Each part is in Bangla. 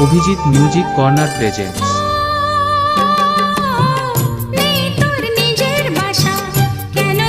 Abhijit music corner presents. কেন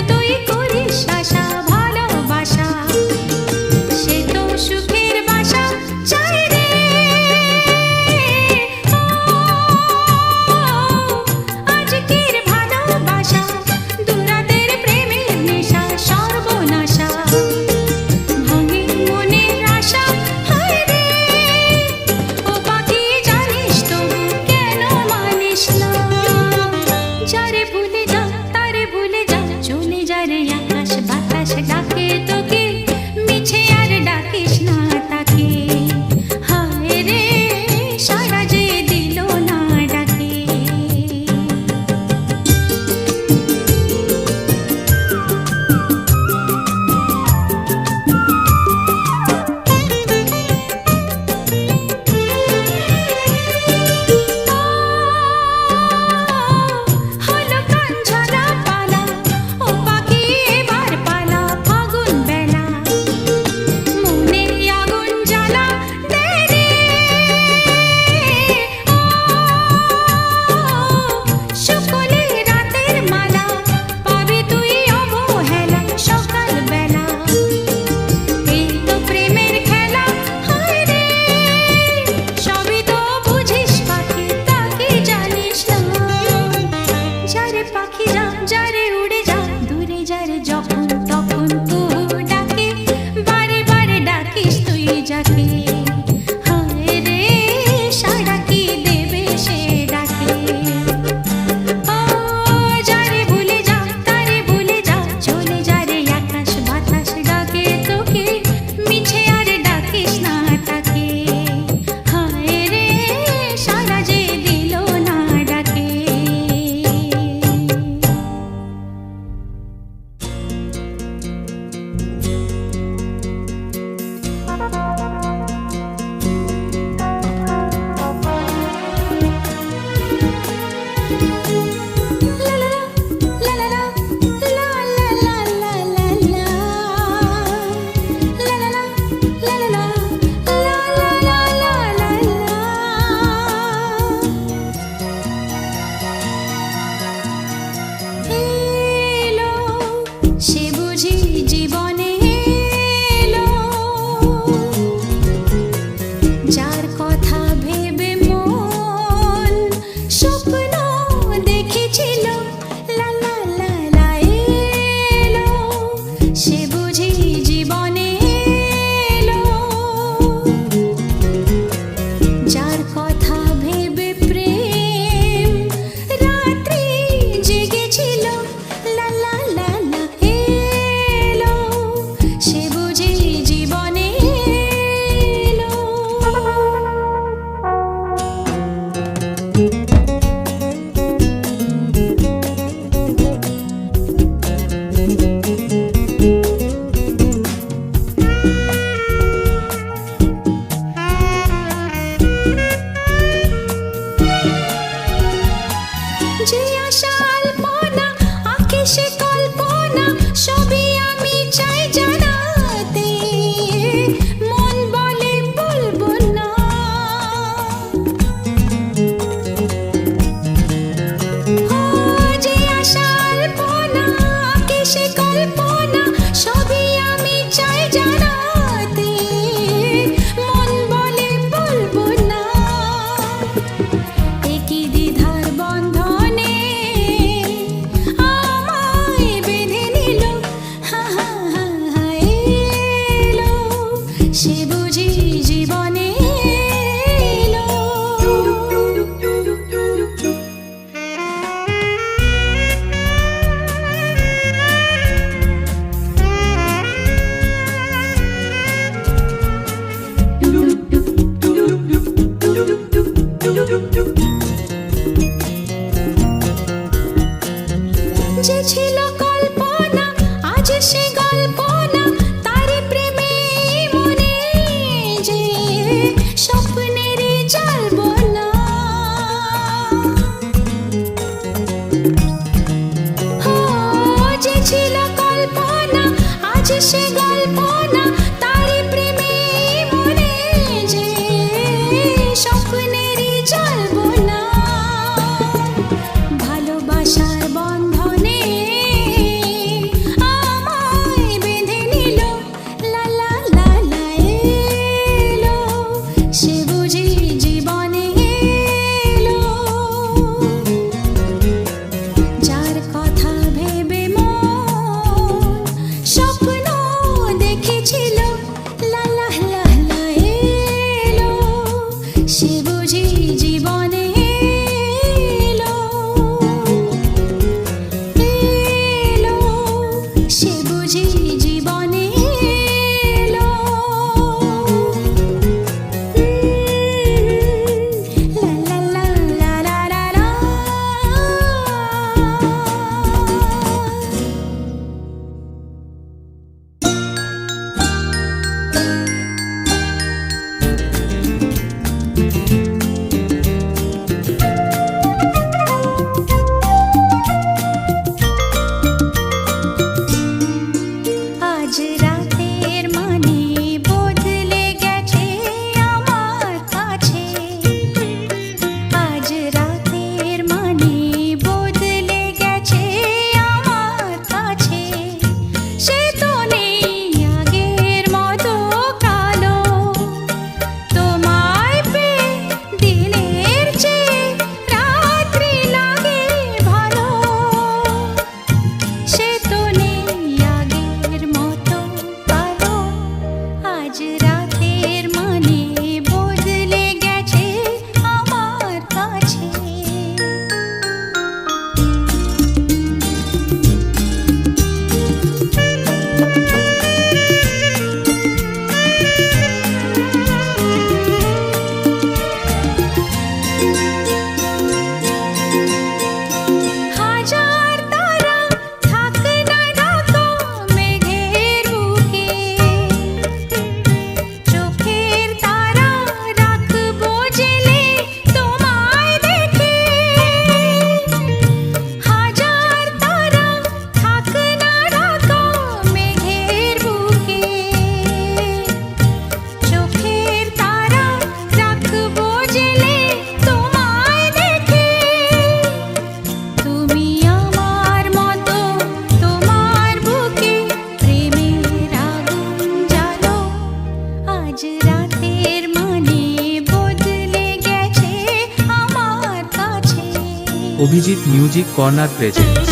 অভিজিৎ মিউজিক কর্নার প্রেজেন্টস।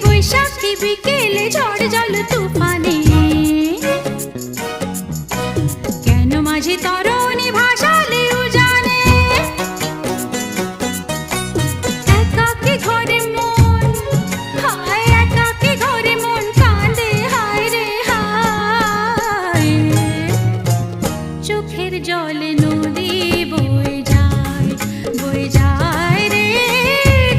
বৈশাখী বিকেলে ঝড় জল তুফানে কেন মাঝে তরুণী ভাসালে উজানে একাকী ঘরে মন হায় একাকী ঘরে মন কাঁদে হায় রে হায় চোখের জলে নদী বয়ে যায় রে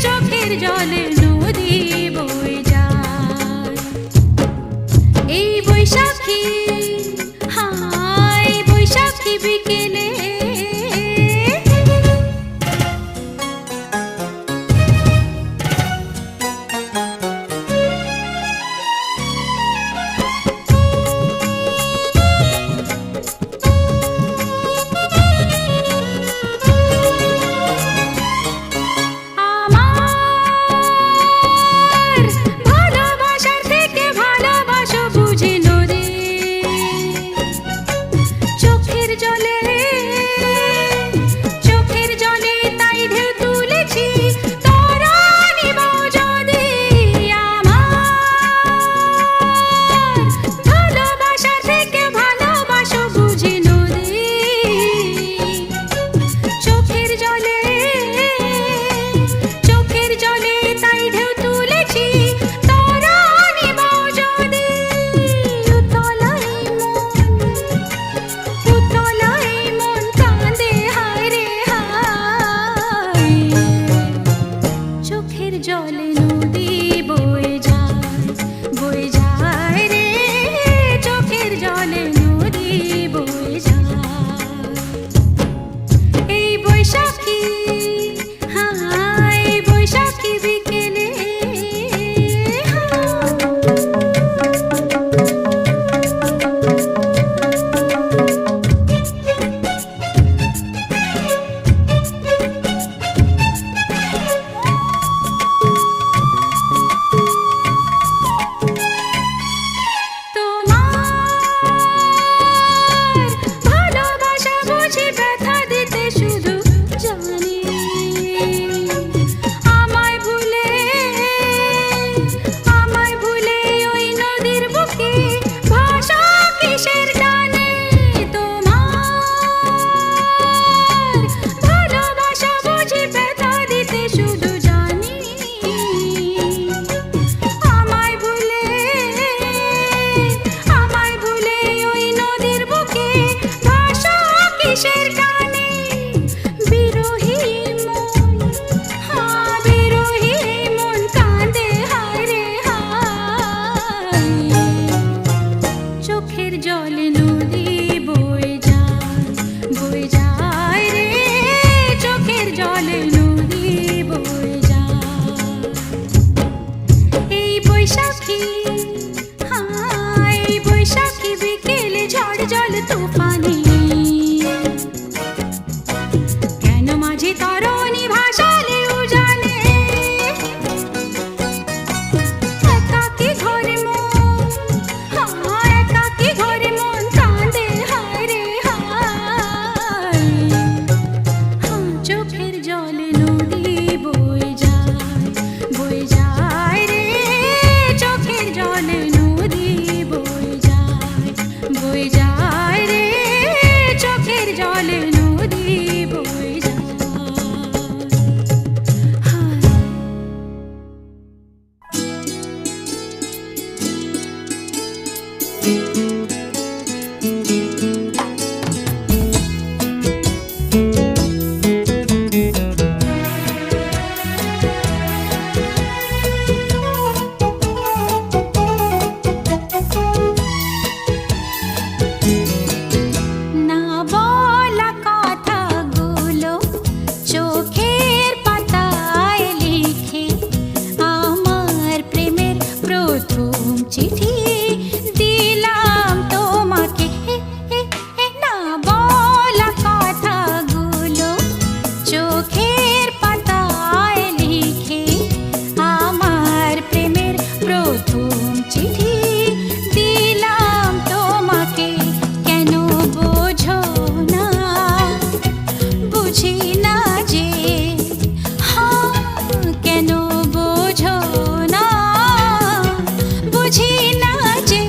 চোখের জলে নদী বয়ে যায় এই বুঝি না যে কেন বোঝো না বুঝি না যে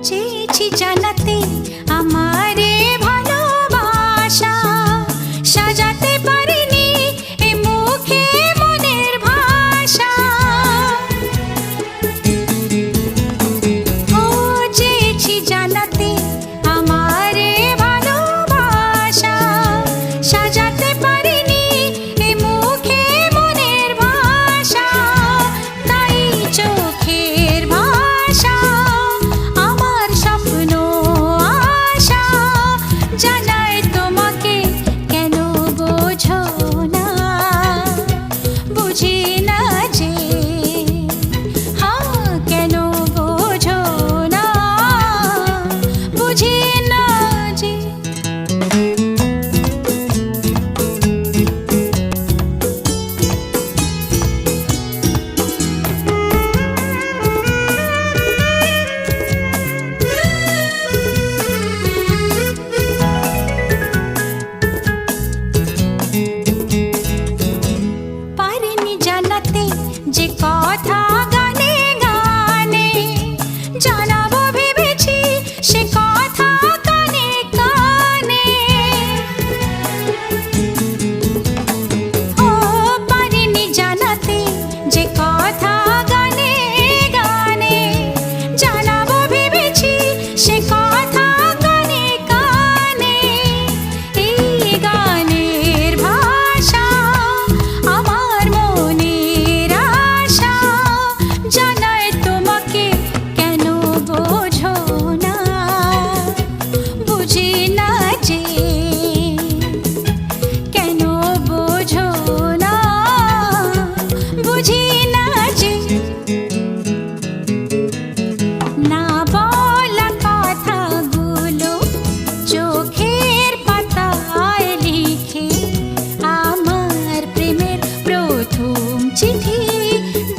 চেয়েছি জানাতে আমারে ভালোবাসা সাজাতে পারিনি এ মুখে মনের ভাষা ও চেয়েছি জানাতে আমারে ভালোবাসা সাজাতে পারিনি এ মুখে মনের ভাষা তাই চোখের ভাষা আমার স্বপ্ন আশা জানাই তোমাকে কেন বোঝো না বুঝি না যে কেন বোঝো না বুঝি না যে পারিনি জানাতে যে কথা গানে গানে জানাবো ভেবেছি সে কথা কানে কানে ও পারিনি জানাতে যে কথা গানে গানে জানাবো ভেবেছি সে কথা কানে কানে এই গানের ভাষা আমার মনের আশা জানাই তোমাকে কেন বোঝো না বুঝি না যে কেন বোঝো না বুঝি না যে না বলা কথাগুলো চোখের পাতায় লিখে আমার প্রেমের প্রথম চিঠি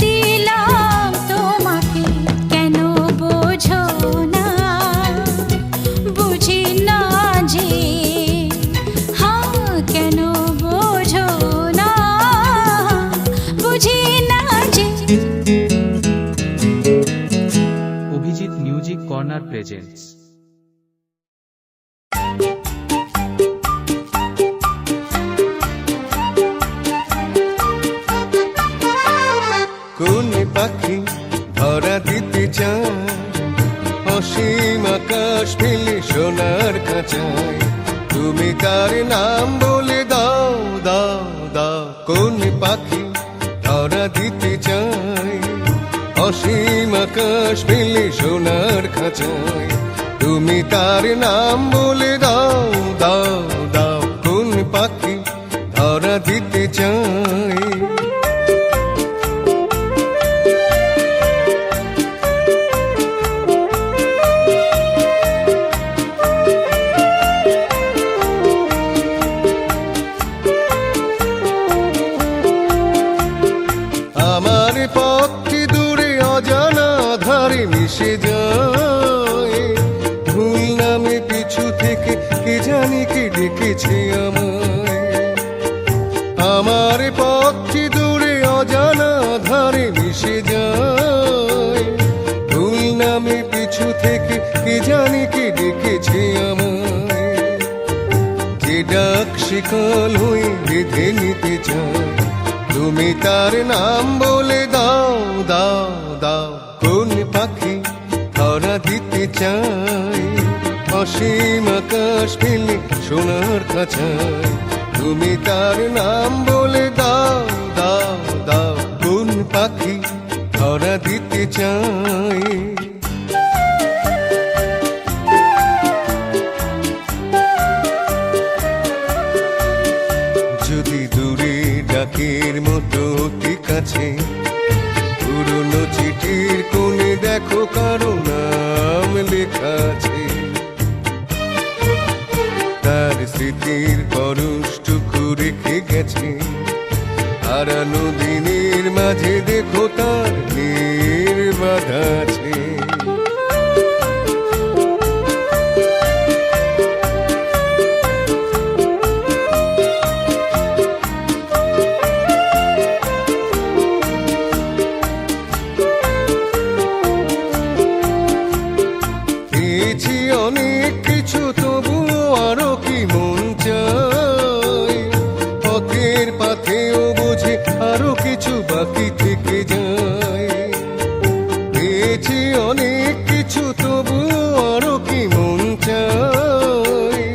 দিলাম তোমাকে কেন বোঝো না বুঝি না যে কেন বোঝো না বুঝি না যে অভিজিৎ মিউজিক কর্নার প্রেজেন্টস কোন পাখি ধরা দিতে চায় অসীম আকাশ ফেলে সোনার খাঁচায় তুমি কার নাম বলে দাও দাও দাও কোন পাখি ধরা দিতে চায় অসীম আকাশ ফেলে সোনার খাঁচায় তুমি তার নাম বলে দাও দাও দাও কোন পাখি ধরা দিতে চায় আমার পক্ষে দূরে অজানা ধারে মিশে যায় ভুল নামে পিছু থেকে কে জানি কে ডেকেছে আমায় আমার পক্ষে দূরে অজানা ধারে মিশে যায় ভুল নামে পিছু থেকে কে জানি কে ডেকেছে আমায় যে ডাক শিকল হয়ে বেঁধে নিতে চায় তুমি তার নাম বলে দাও দাও দাও কোন পাখি ধরা দিতে চায় অসীম আকাশ ফেলে সোনার খাঁচায় তুমি তার নাম বলে দাও দাও দাও কোন পাখি ধরা দিতে চায় যদি দূরে ডাকের মতো অতি কাছে পুরনো চিঠির বাধা আছে। পেয়েছি অনেক কিছু, তবুও আরো কি মন চায়। পথের পাথেও বুঝি আরো কিছু বাকি থেকে যায়। পেয়েছি অনেক কিছু, তবুও আরো কি মন চায়।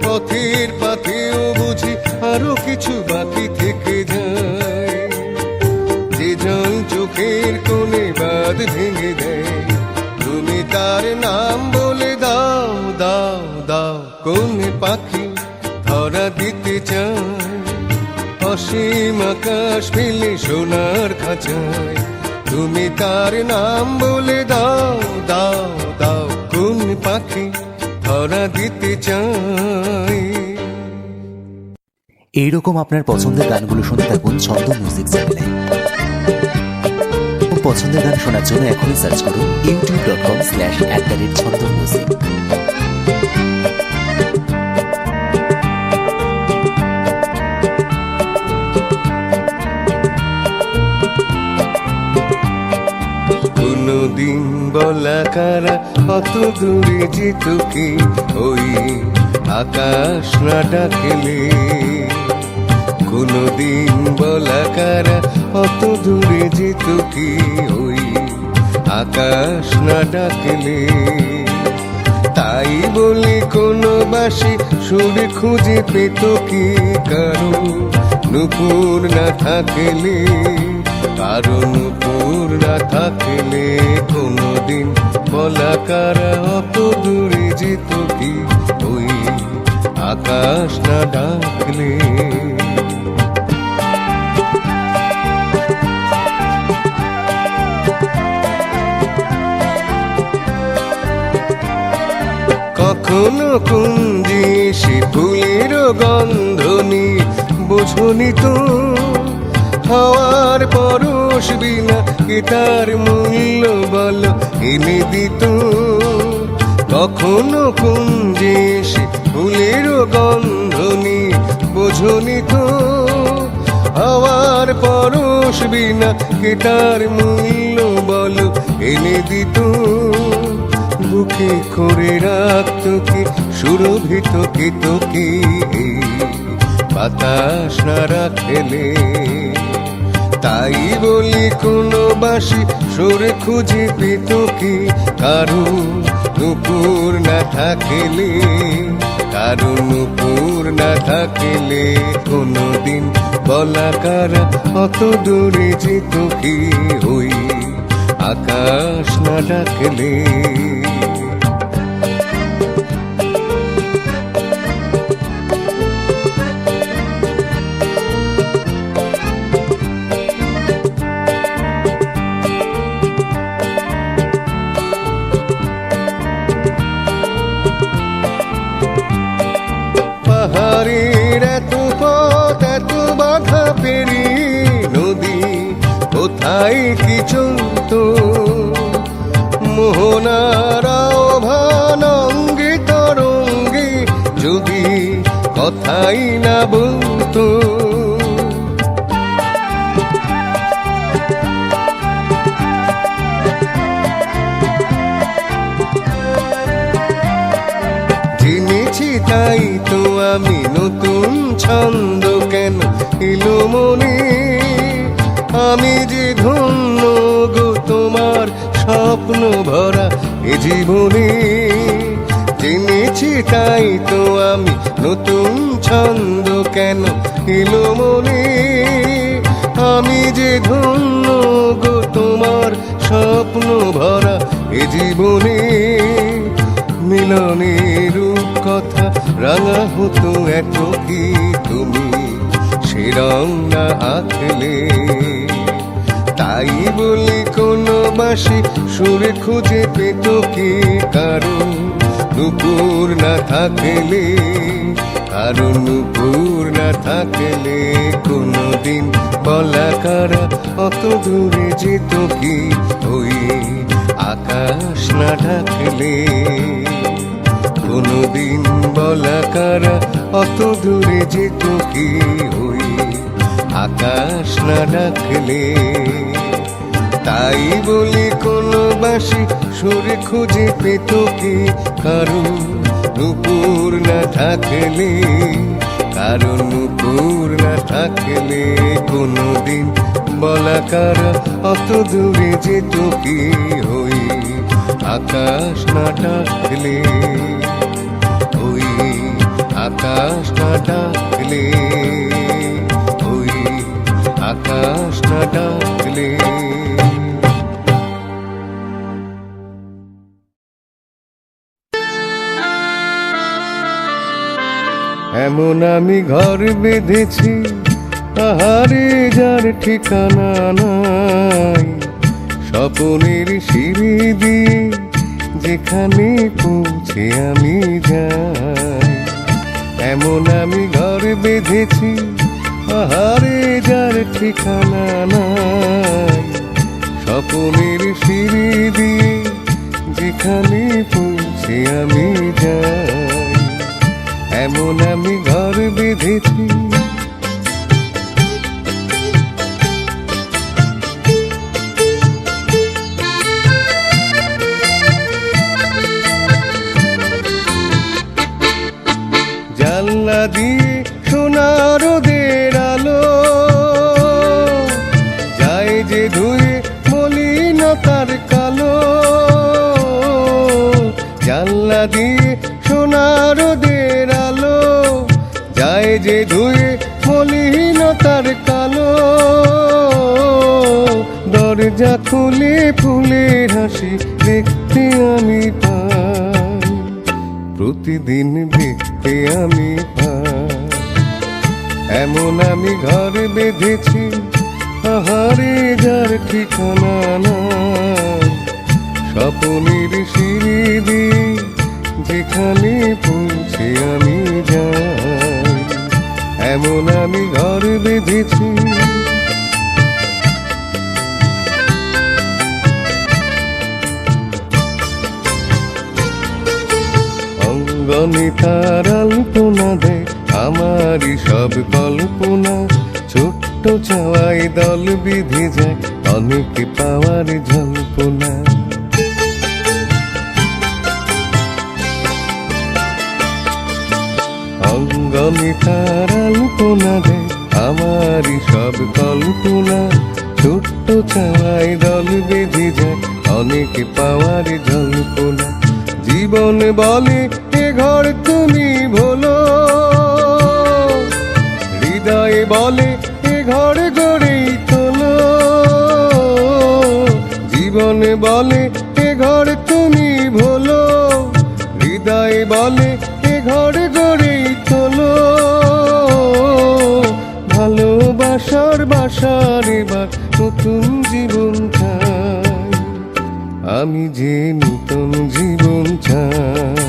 পথের পাথেও বুঝি আরো কিছু বাকি থেকে যায়। যে জল চোখের কোণে বাঁধ ভেঙে দেয়, তুমি তার নাম বলে দাও দাও দাও। কোন পাখি ধরা দিতে চায়, অসীম আকাশ ফেলে সোনার খাঁচায়। তুমি তার নাম বলে দাও দাও দাও। কোন পাখি ধরা দিতে চায়। এইরকম আপনার পছন্দের গানগুলো শুনতে থাকুন ছন্দ মিউজিক চ্যানেলে। পছন্দের গান শোনার জন্য এখনই সার্চ করুন youtube.com/@ছন্দমিউজিক। কোনদিন বলা কারা কত দূরে যেত কি, ওই আকাশ না ডাকলে। কোনদিন বলা কারা কত দূরে যেত কি, ওই আকাশ না ডাকলে। তাই বলি কোনো বাসি সুর খুঁজে পেত কি, কারো নুপুর না থাকলে। কারো নুপুর না থাকলে। কোনদিন বলা কারা অত দূরে যেত কি, ওই আকাশ না ডাকলে। কখনো কুঞ্জি সে ফুলের গন্ধনি, বোঝনি তো হাওয়ার পরশ বিনা এটার মূল্য বল এনে দিত। কখনো কুঞ্জে সে ফুলের গন্ধনি, বোঝনি তো হাওয়ার পরশ বিনা এটার মূল্য বল এনে দিত। বুকে করে রাখত কি সুরভিত কি তোকে, বাতাস না রাখলে। তাই বলি কোনো বাসি সুর খুঁজে পেত কি, কারো নুপুর না থাকলে। কারো নুপুর না থাকলে। কোনদিন বলা কারা অত দূরে যেত কি, ওই আকাশ না ডাকলে। পাহাড়ের এত পথ এত বাধা পেরিয়ে নদী কোথায় কি চলতো। মোহনারাও ভানঙ্গে তরঙ্গে যদি কথাই না বলতো। জেনেছি তাই তো আমি নতুন ছন্দ কেন এলো মনে। আমি যে ধন্য গো তোমার স্বপ্ন ভরা এ জীবনে। জেনেছি তাই তো আমি নতুন ছন্দ কেন এলো মনে। আমি যে ধন্য গো তোমার স্বপ্ন ভরা এ জীবনে। মিলনের কথা রাঙা হতো এত কি তুমি সে রং না আঁকলে। তাই বলি কোনো বাসি সুরে খুঁজে পেত কি, কারো নুপুর না থাকলে। কারো নুপুর না থাকলে। কোনদিন বলা কারা অত দূরে যেত কি, ওই আকাশ না ঢাকলে, কোনদিন বলা কারা অত দূরে যেত কি ওই আকাশ না ডাকলে। তাই বলি কোনো বাসি সুরে খুঁজে পেত কি কারণ নুপুর না থাকলে, কারণ নুপুর না থাকলে কোনদিন বলা কারা অত দূরে যেত কি ওই আকাশ না ডাকলে, ওই আকাশ না ডাকলে, ওই আকাশ না ডাকলে। এমন আমি ঘর বেঁধেছি আহারে যার ঠিকানা নাই, স্বপনের সিঁড়ি দিয়ে যেখানে পৌঁছে আমি যাই। এমন আমি ঘর বেঁধেছি আহারে যার ঠিকানা নাই, স্বপনের সিঁড়ি দিয়ে যেখানে পৌঁছে আমি যাই। এমন আমি ঘর বেঁধেছি। জানলা দিয়ে সোনার রোদের আলো যায় যে ধুয়ে মলিনতার কালো, জানলা দিয়ে সোনার রোদের আলো যায় যে ধুয়ে মলিনতার কালো। দরজা খুলে ফুলের হাসি দেখতে আমি পাই, প্রতিদিন দেখতে আমি পাই। এমন আমি ঘর বেঁধেছি আহারে যার ঠিকানা নাই, স্বপনের সিঁড়ি দিয়ে যেখানে পৌঁছে আমি যাই। এমন আমি ঘর বেঁধেছি। অঙ্গনে তার আলপনা দেয় আমারই সব কল্পনা, ছোট্ট চাওয়াই দল বিধে যায় অনেক পাওয়ার জল্পনা। অঙ্গনে তার আলপনা দেয় আমারই সব কল্পনা, ছোট্ট চাওয়াই দল বেঁধে যায় অনেক পাওয়ার জল্পনা। জীবন বলে এ ঘর তুমি ভোলো, হৃদয়ে বলে এ ঘর গড়েই তোলো। জীবন বলে এ ঘর তুমি ভোলো, হৃদয়ে বলে এ ঘর গড়েই তোলো। ভালোবাসার বাসার এবার নতুন জীবন চাই, আমি যে নতুন জীবন চাই।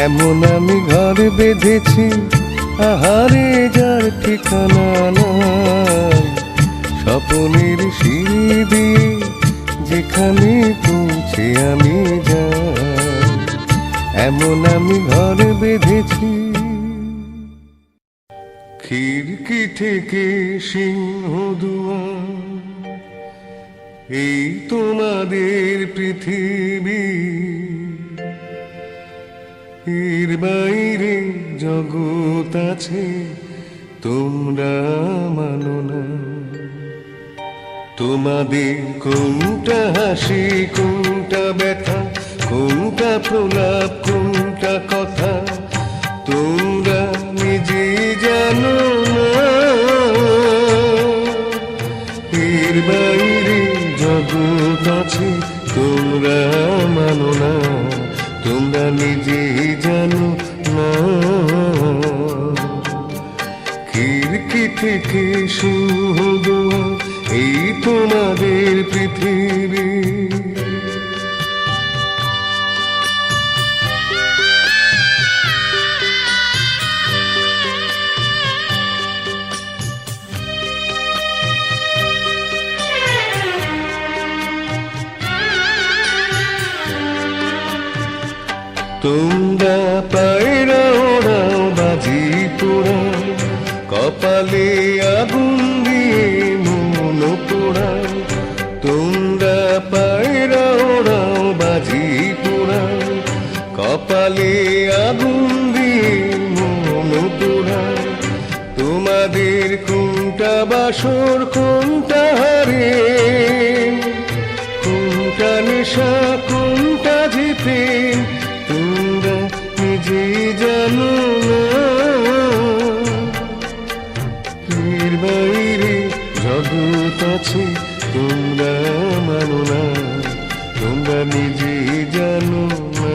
এমন আমি ঘর বেঁধেছি আহারে যার ঠিকানা নাই, স্বপনের সিঁড়ি দিয়ে যেখানে পৌঁছে আমি যাই। এমন আমি ঘর বেঁধেছি। খিড়কি থেকে সিংহ দুয়ার, এই তোমাদের পৃথিবী, এর বাইরে জগৎ আছে তোমরা মানো না। তোমাদের কোনটা হাসি কোনটা ব্যথা, কোনটা প্রলাপ কোনটা কথা, তোমরা নিজে জানো না। এর বাইরে জগৎ আছে তোমরা মানো না, তোমরা নিজে জানো না। খিড়কি থেকে সিংহ দুয়ার, এই তোমাদের পৃথিবী। তোমরা পায়রা ওড়াও বাজি পোড়াও কপালে আগুন দিয়ে মন পোড়াও তোমরা পায়রা ওড়াও বাজি পোড়াও কপালে আগুন দিয়ে মন পোড়াও তোমাদের কোনটা বাসর কোনটা হারে কোনটা নেশা কোনটা জিতে তোমরা নিজেই জানো না এর বাইরে জগৎ আছে তোমরা মানো না তোমরা নিজেই জানো না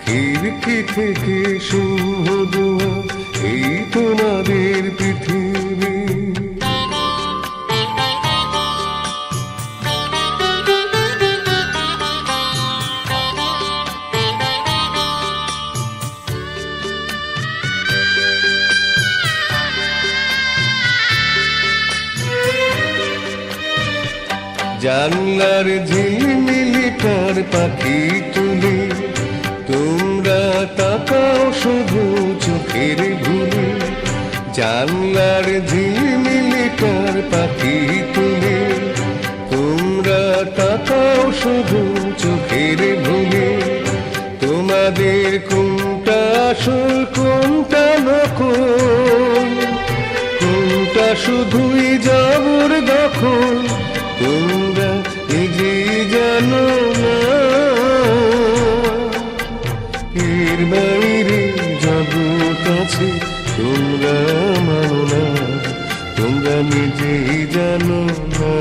খিড়কি থেকে সিংহ দুয়ার এই তোমাদের পৃথিবী জানলার ঝিলমিলিটার পাখি তুলে তোমরা তাকাও শুধু চোখের ভুলে জানলার ঝিলমিলিটার পাখি তুলে তোমরা তাকাও শুধু চোখের ভুলে তোমাদের কোনটা আসল কোনটা নকল কোনটা শুধুই যাবর দখল তোমরা নিজেই জানো না এর বাইরে জগৎ আছে তোমরা মানো না তোমরা নিজেই জানো না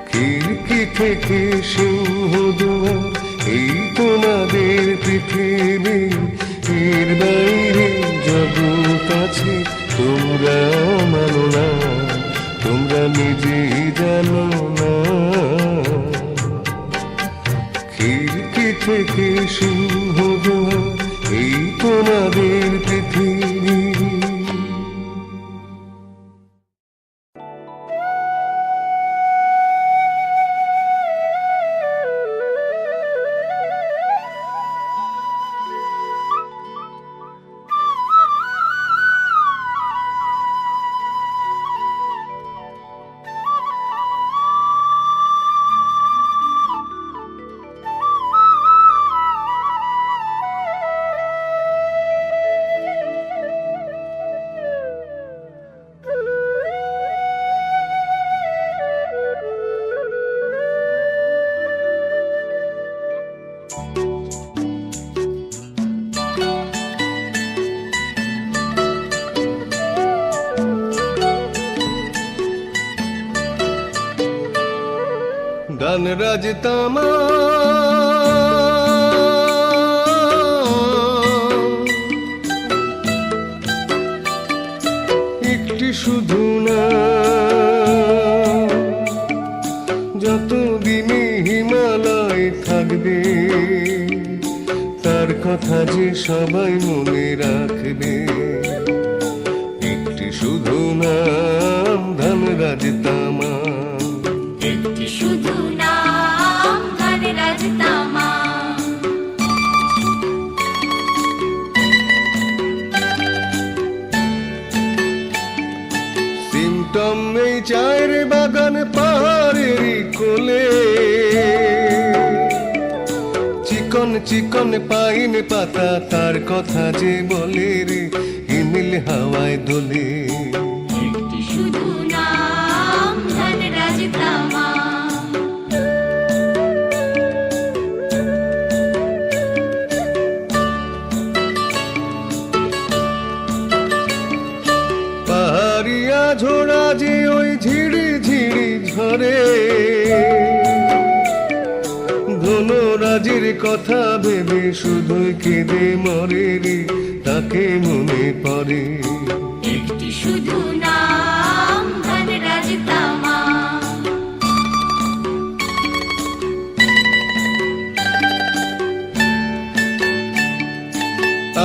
খিড়কি থেকে সিংহ দুয়ার এই তোমাদের পৃথিবী এর বাইরে জগৎ আছে তোমরা মানো না তোমরা নিজেই জানো না খিড়কি থেকে সিংহ দুয়ার এই তোমাদের পৃথিবী গানরাজ তামা একটি শুধু না যতদিনে হিমালয় থাকবে তার কথা যে সবাই মনে রাখবে একটি শুধু নাম ধনরাজ তামা একটি শুধু নাম ধনরাজ তামা সিমটম এই চায়ের বাগান পাহাড়ের কোলে চিকন চিকন পাইন পাতা তার কথা যে বলে রে হিমেল হাওয়ায় দোলে একটি শুধু নাম ধনরাজ তামা পাহাড়িয়া ঝোড়া যে ওই ঝিড়ি ঝিড়ি ঝরে ধনরাজের কথা ভেবে শুধুই কেঁদে মরে রে তাকে মনে পড়ে একটি শুধু নাম ধনরাজ তামা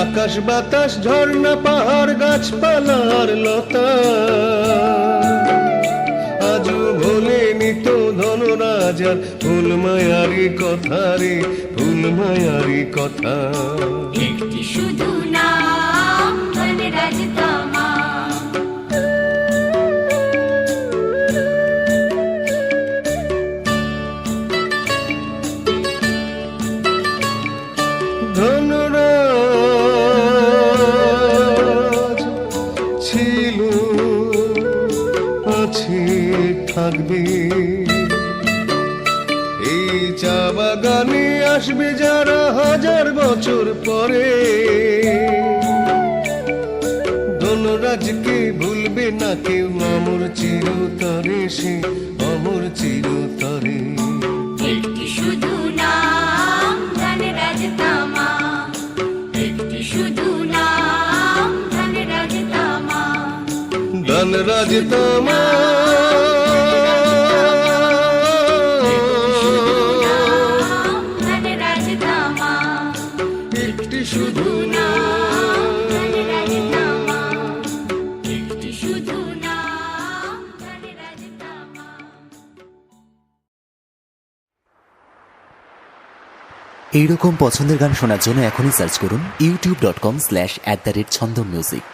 আকাশ বাতাস ঝর্ণা পাহাড় গাছপালার লতা আজও ভোলেনি তো ধনরাজ হাজার ফুল মায়ারি কথা রে, ফুল মায়ারি কথা। একটি শুধু নাম ধনরাজ তামাম। ধনরাজ ছিল, আছে, থাকবে, এই চা বাগানে আসবে যারা হাজার বছর পরে। ধনরাজকে ভুলবে না কেউ, অমর চিরতরে সে, অমর চিরতরে। একটি শুধু নাম ধনরাজ তামাম। একটি শুধু নাম ধনরাজ তামাম। ধনরাজ তামাম। ধনরাজ তামাম। একটি শুধু নাম ধনরাজ তামাম। একটি শুধু নাম ধনরাজ তামাম। এইরকম পছন্দের গান শোনার জন্য এখনই সার্চ করুন youtube.com/@ছন্দমমিউজিক।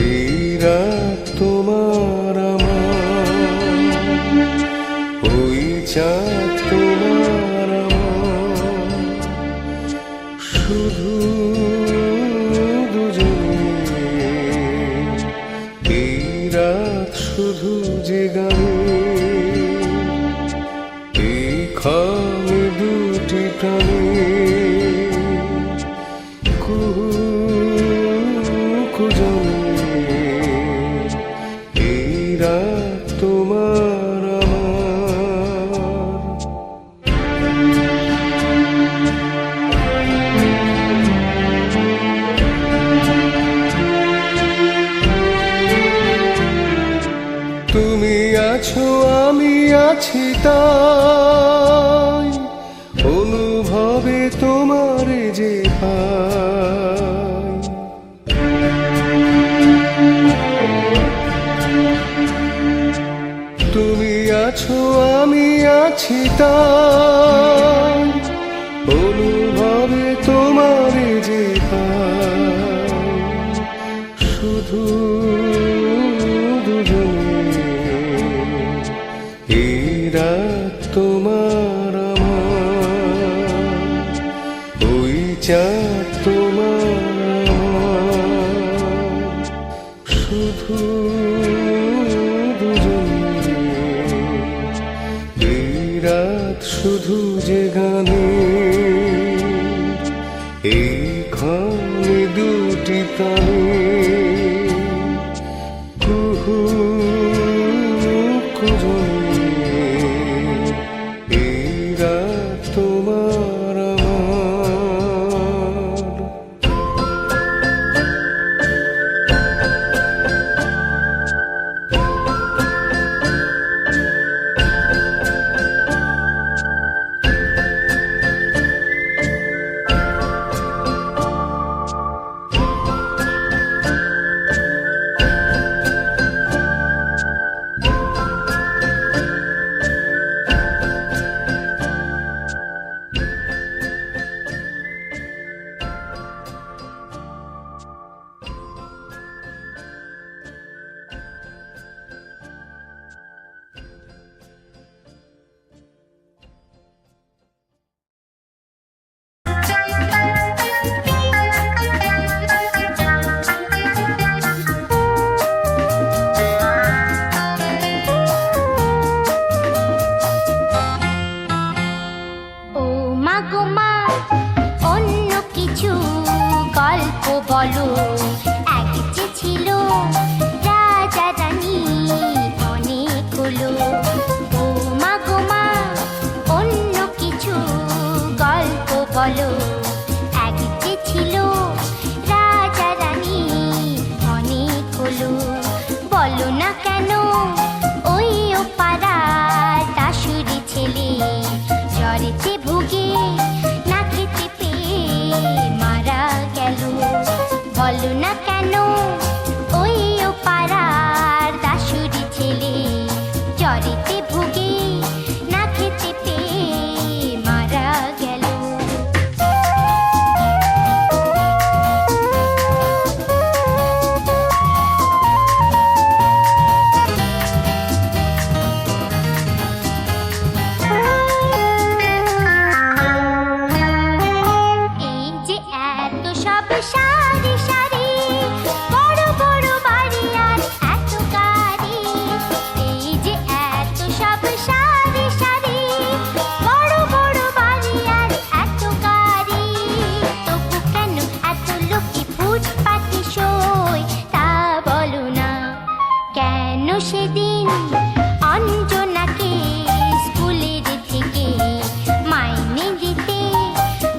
এই রাত তোমার আমার, ওই চাঁদ তোমার আমার, শুধু দুজনে। এই রাত শুধু যে গানে, এই খামে দুটি প্রাণে, কুহু কুজনে। এই রাত তোমার আমার। তুমি আছো আমি আছি তাই, অনুভবে তোমার যে পাই। তুমি আছো আমি আছি তাই, অনুভবে তোমার যে পাই। শুধু দুজনে। এই রাত তোমার আমার, ওই চাঁদ তোমার আমার, শুধু দুজনে। এই রাত শুধু যে গানে, এই ক্ষণে দুটি প্রাণে, কুহু কুজনে। এই রাত তোমার আমার। বলো এক যে ছিল রাজা রানী অনেক হলো ও মা গো মা অন্য কিছু গল্প বলো এক যে ছিল রাজা রানী অনেক হলো বলো না কেন ওই ও পাড়ার দাসুরি ছেলে জ্বরেতে ভুগে না খেতে পেয়ে মারা গেল বলো না কেন ওই ও পাড়ার দাসুরি ছেলে জ্বরেতে ভুগে না খেতে পেয়ে মারা গেল এই যে এত সব সারি সারি বড় বড় বাড়ি আর এত গাড়ি এই যে এত সব সারি সারি বড় বড় বাড়ি আর এত গাড়ি তবু কেন এত লোকে ফুটপাতে শোয় তা বলো না কেন সেদিন অঞ্জনাকে স্কুলের থেকে মাইনে দিতে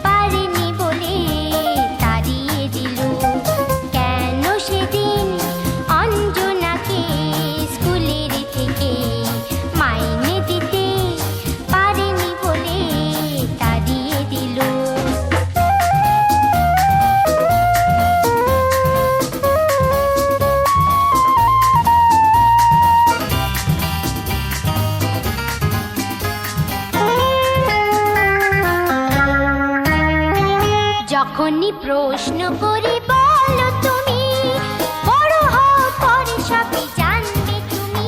পারেনি বলে তাড়িয়ে দিল কেন সেদিন অঞ্জনাকে স্কুলের থেকে মাইনে দিতে পারেনি বলে তাড়িয়ে দিল যখনই প্রশ্ন করি বলো তুমি বড় হও পরে সবই জানবে তুমি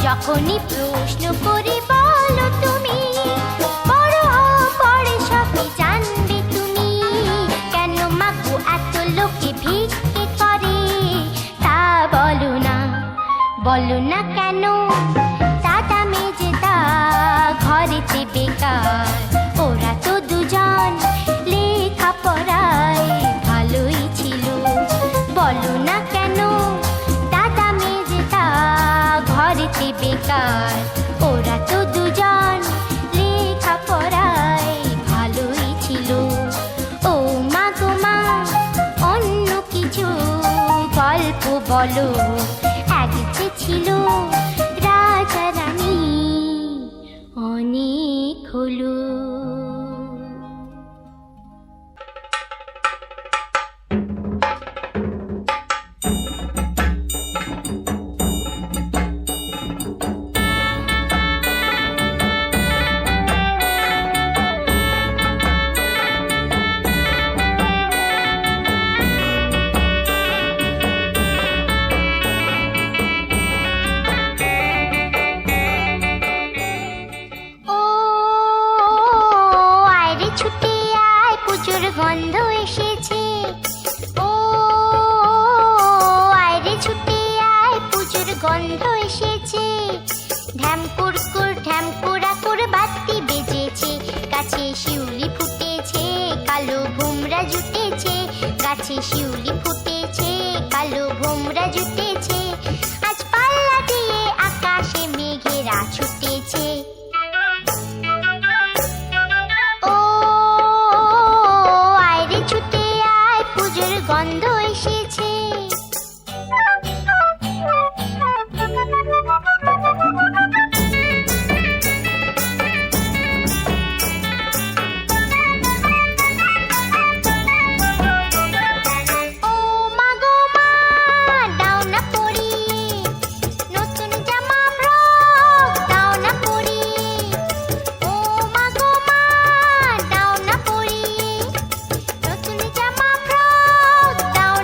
যখনই প্রশ্ন করি বলো তুমি বড় হও পরে সবই জানবে তুমি কেন মাগো এত লোকে ভিক্ষে করে তা বলো না কেন দাদা মেজেদা ঘরেতে বেকার ওরা তো দুজন লেখাপড়ায় ভালোই ছিল বলো না কেন দাদা মেজেদা ঘরেতে বেকার ওরা তো দুজন লেখাপড়ায় ভালোই ছিল ও মা গো মা অন্য কিছু গল্প বলো এক যে ছিল রাজা রানী অনেক হলো ও আয়রে ছুটে আয় পুজোর গন্ধ এসেছে ও আয়রে ছুটে আয় পুজোর গন্ধ এসেছে ঢ্যাম কুড়কুড়াকুর বাতি বেজেছে গাছে শিউলি ফুটেছে কালো ভোমরা জুটেছে গাছে শিউলি ফুটেছে কালো ভোমরা জুটেছে আজ পাল্লা দিয়ে আকাশে মেঘেরা ছুটেছে ও আয়রে ছুটে আয় পুজোর গন্ধ এসেছে ও মা গো মা দাও না পরিয়ে নতুন জামা ফ্রক দাও না পরিয়ে ও মা গো মা দাও না পরিয়ে নতুন জামা ফ্রক দাও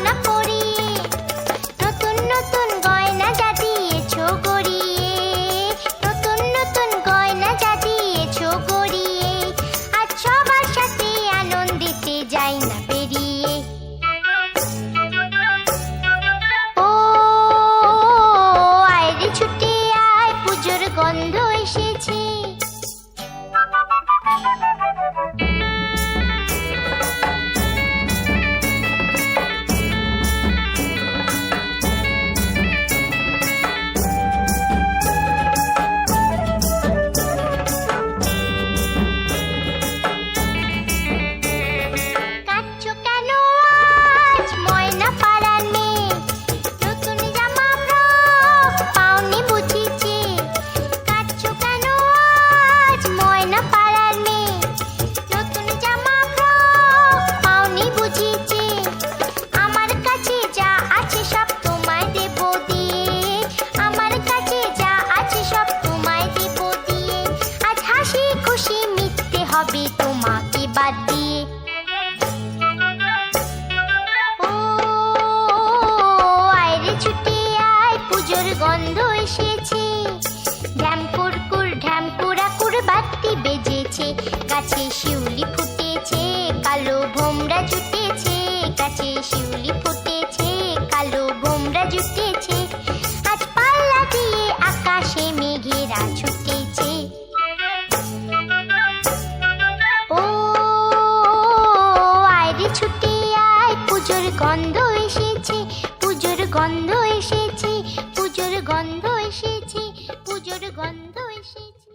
গাছে শিউলি ফুটেছে, কালো বোমরা জুটেছে, আজ পাল্লা দিয়ে আকাশে মেঘেরা ছুটেছে। ও আয় রে ছুটে আয়, পুজোর গন্ধ এসেছে, পুজোর গন্ধ এসেছে, পুজোর গন্ধ এসেছে, পুজোর গন্ধ এসেছে।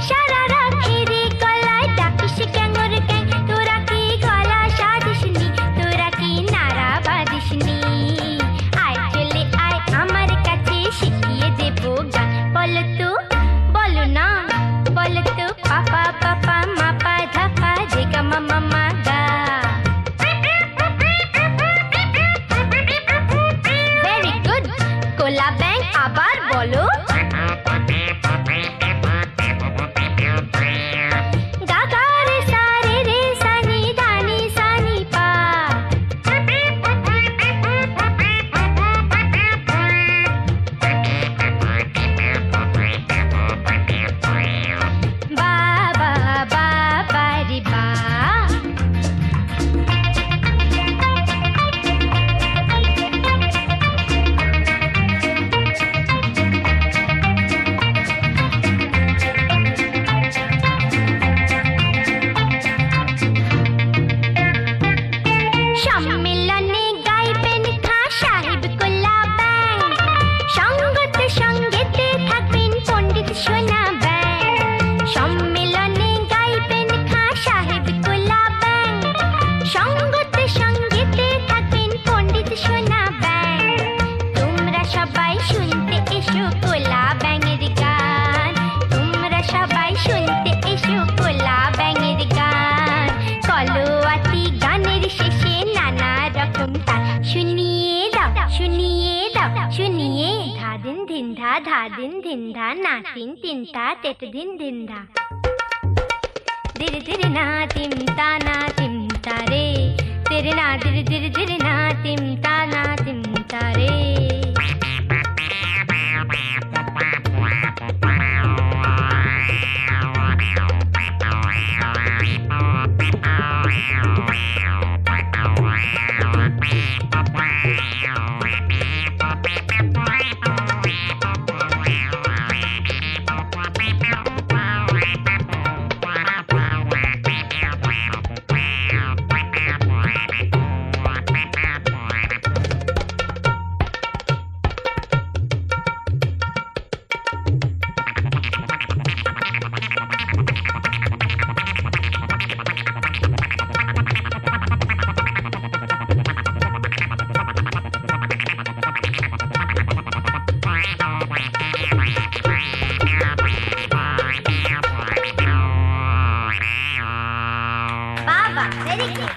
Shut up, kitty, go like that, she can go to শুনিয়ে ধা দিন ধিন ধা না তিন তিনটা তেট দিন ধা ধীরে ধীরে না তিমতা রে তেরে না ধীরে ধীরে ধীরে না তিমতা রে বাবা ভেরি গুড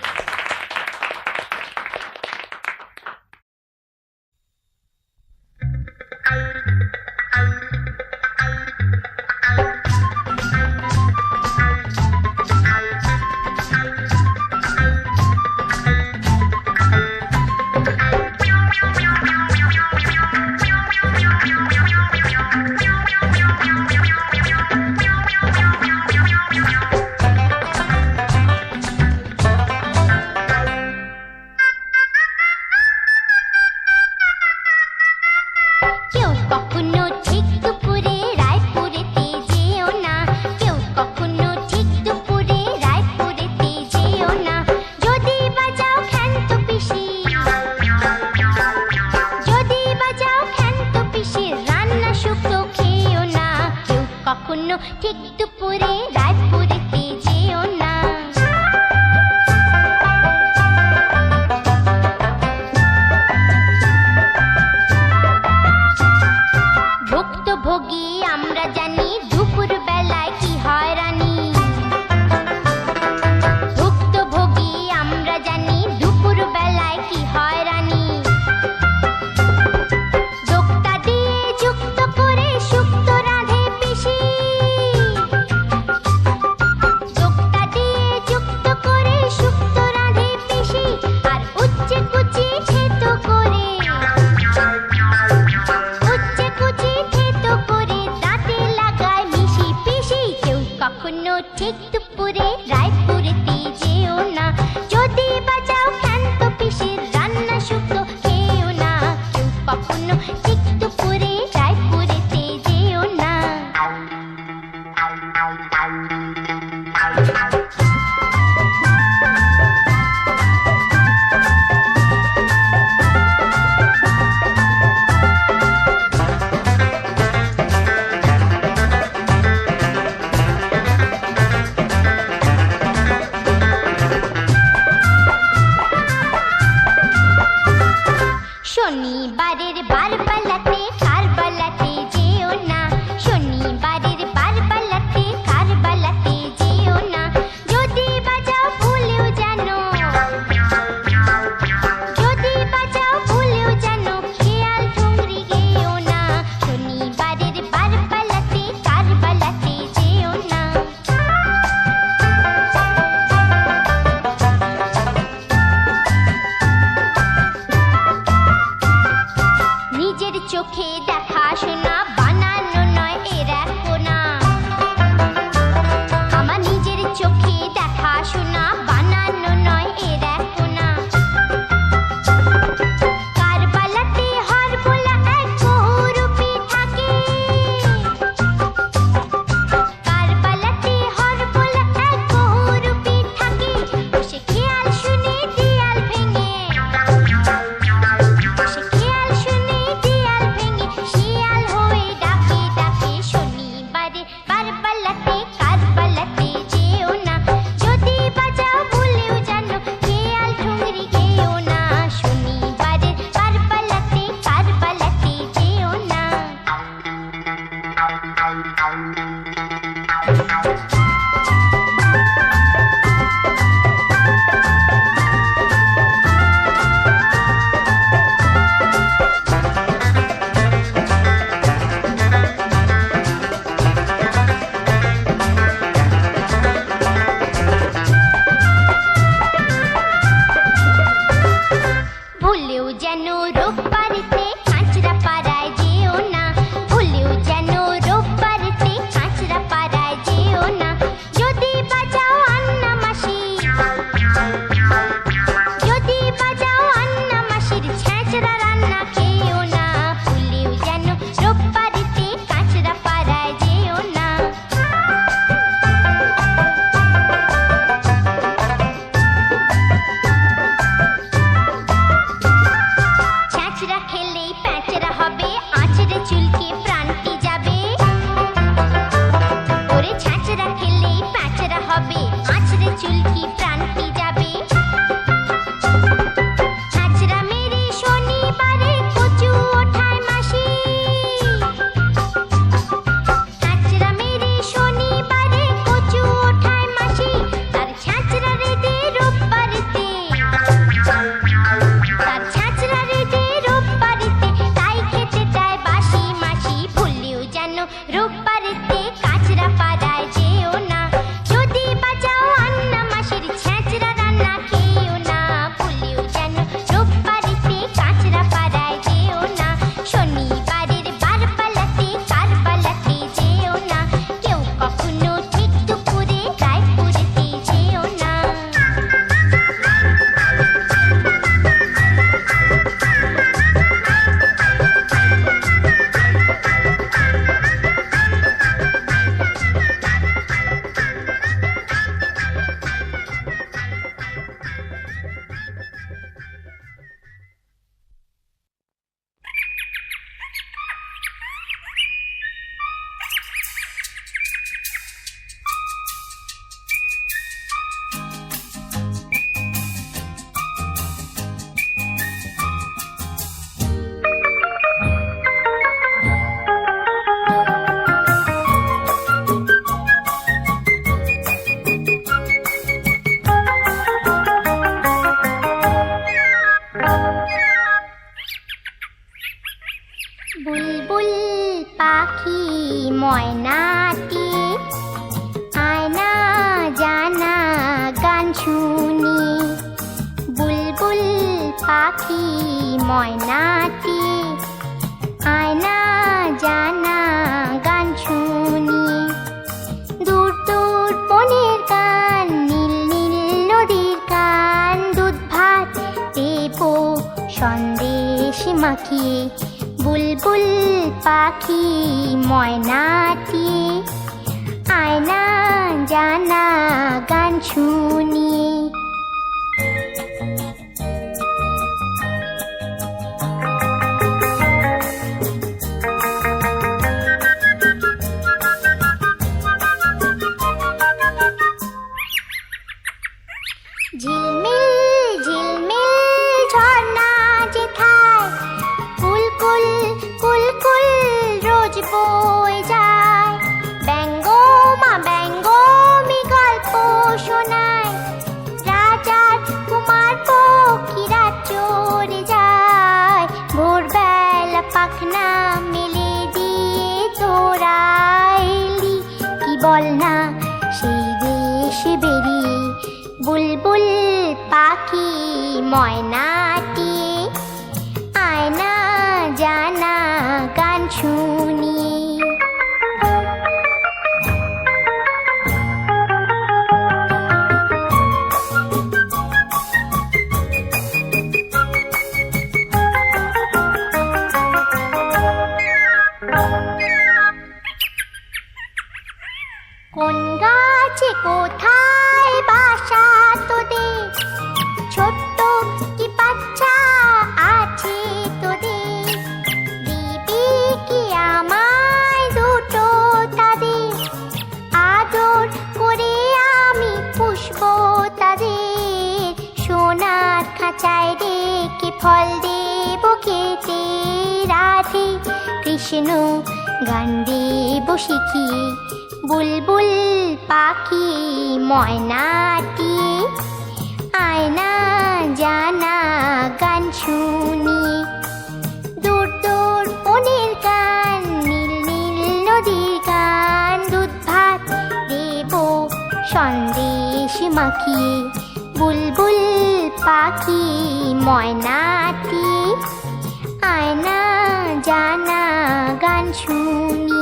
শুনিয়ে, বুলবুল পাখি ময়নাটি আয়না জানা গান শুনিয়ে। দূর দূর বনের গান, নীল নীল নদীর গান, দুধ ভাত দেব সন্দেশ মাখিয়ে, বুলবুল পাখি ময়নাটি আয়না জানা গান শুনিয়ে। ঝিলমিল ঝিলমিল ঝর্ণা যেথায় কুলকুল কুলকুল রোজ বয়ে যায়, ব্যঙ্গমা ব্যঙ্গমি গল্প শোনায়, রাজার কুমার পক্ষীরা চড়ে যায়, ভোরবেলা পাখনা মেলে দিয়ে তোরা এলি, কি বল না সেই দেশে বেরিয়ে, বুলবুল পাখি ময়নাটি আয়না জানা গান শুনিয়ে। কোন গাছে কোথায় বাসা তোদের, ছোট্ট কি বাচ্চা আছে তোদের, দিবি কি আমায় দুটো তাদের, আদর করে আমি পুষব তাদের, সোনার খাঁচায় রেখে ফল দেব খেতে, রাধে কৃষ্ণ গান দেব শিখিয়ে, বুলবুল পাখি ময়নাটি আয়না জানা গান শুনিয়ে। দূর দূর বনের গান, নীল নীল নদীর গান, দুধ ভাত দেব সন্দেশ মাখিয়ে, বুলবুল পাখি ময়নাটি আয়না জানা গান শুনিয়ে।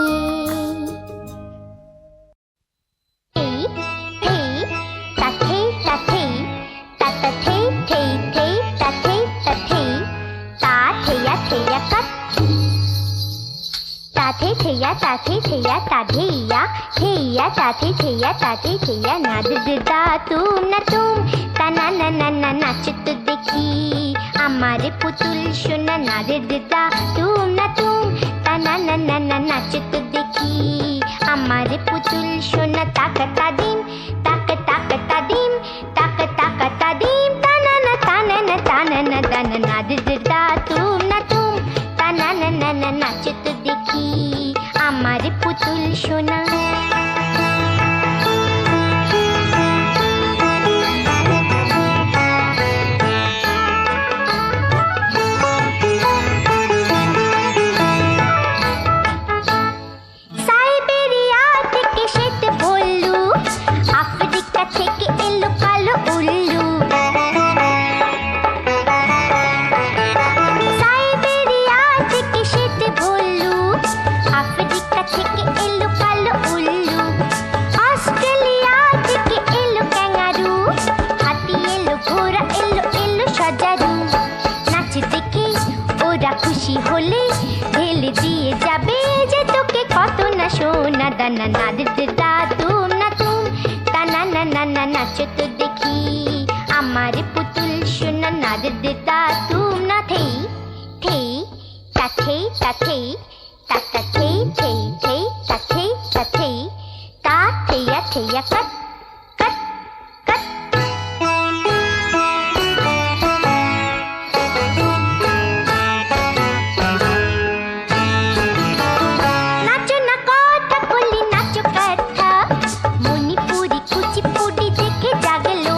তাথে থেয়া তাধেয়া থেয়া তাথে থেয়া তাথে থেয়া, নাদ দিদা তুম না তুম তানা না না না নাচ তো দেখি আমার পুতুল সোনা, নাদ দিদা তুম না তুম তানা না না না নাচ তো দেখি আমার পুতুল সোনা, তাকতা দিম তাকতা দিম তাকতা দিম তানা না তানা না তানা না তানা, নাদ দিদা তুম না তুম তানা না না না নাচ তো দেখি আমার পুতুল সোনা। সাইবেরিয়া থেকে শ্বেত ভল্লু, আফ্রিকা থেকে এলো কালো উল্লু, সাইবেরিয়া থেকে শ্বেত ভল্লু, আফ্রিকা থেকে এলো কালো উল্লু, অস্ট্রেলিয়া থেকে এলো ক্যাঙ্গারু, হাতি এলো ঘোড়া এলো এলো সজারু, নাচ দেখে ওরা খুশি হলে ঢেলে দিয়ে যাবে যে তোকে কত না সোনা দানা, নাদ দিদা তুম না তুম তানা না না না নাচ তো দেখি আমার পুতুল সোনা, নাদ দিদা তুম না থেই থেই তাথে তাথে তাথে থেই থেই থেই তাথে তাথে তা থেয়া থেয়া কাট কাট কাট। নাচো না কথা বলি নাচো কথা, মণিপুরি কুচিপুড়ি দেখে জাগলো,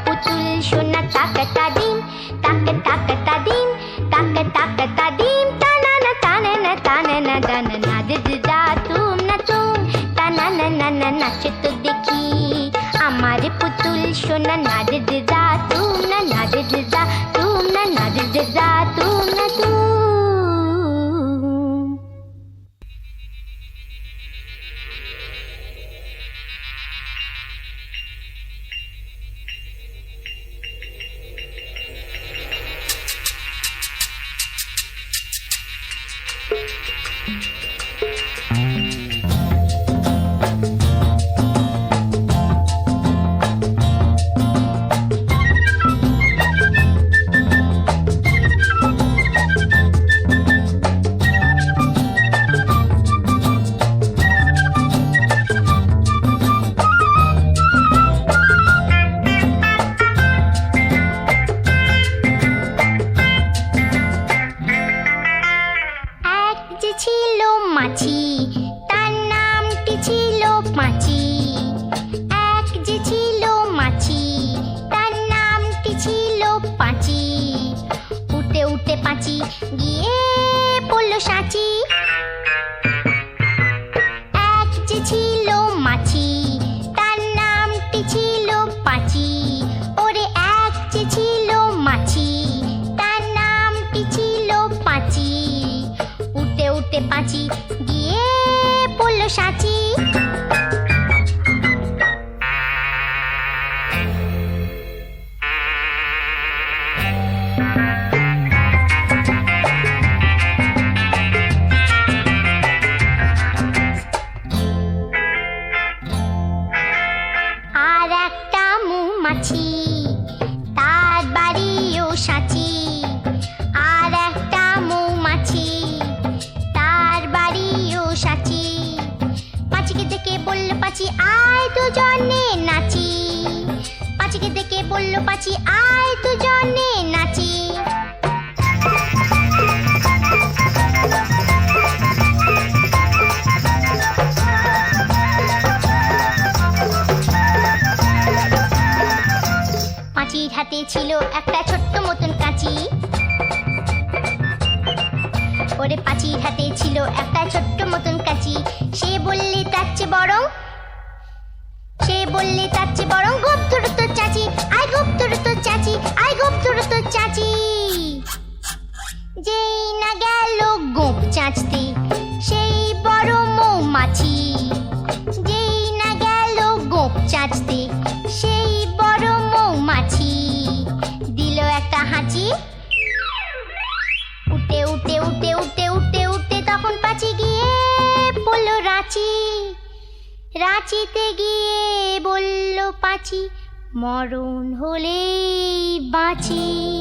পুতুল সোনা তাকতা দিম তাকতা দিম তাকতা দিম তানানা তানানা তানানা দানা দিদা তুম না তুম তানানা নানা নাচে তো দেখি আমার পুতুল সোনা নাচে দিদা তুম না নাচে দিদা তুম না নাচে দিদা তুম না তুম। পাঁচি গিয়ে পড়ল সাঁচি। আর একটা মৌমাছি তার বাড়িও সাঁচি। আর একটা মৌমাছি তার বাড়িও সাঁচি। পাঁচিকে দেখে বলল পাঁচি আয় দুজনে নাচি। পাঁচিকে দেখে বলল পাঁচি আয় দুজনে নাচি। পাঁচির হাতে ছিল একটা ছোট্ট মতন কাঁচি। ওরে পাঁচির হাতে ছিল একটা ছোট্ট মতন কাঁচি। সে বললে তার চেয়ে বরং গোপ ধরো তোর চাচি। আয় গোপ ধরো তোর চাচি। আয় গোপ ধরো তোর চাচি। যেই না গেল গোপ চাচতে সেই বড় মৌমাছি। যেই না গেল গোপ চাচতে সেই বড় মৌমাছি দিল একটা হাঁচি। উঠে উঠে উঠে উঠে উঠে উঠে তখন পাঁচি গিয়ে বলল রাঁচি। রাঁচিতে গিয়ে বলল পাঁচি মরণ হলেই বাঁচি।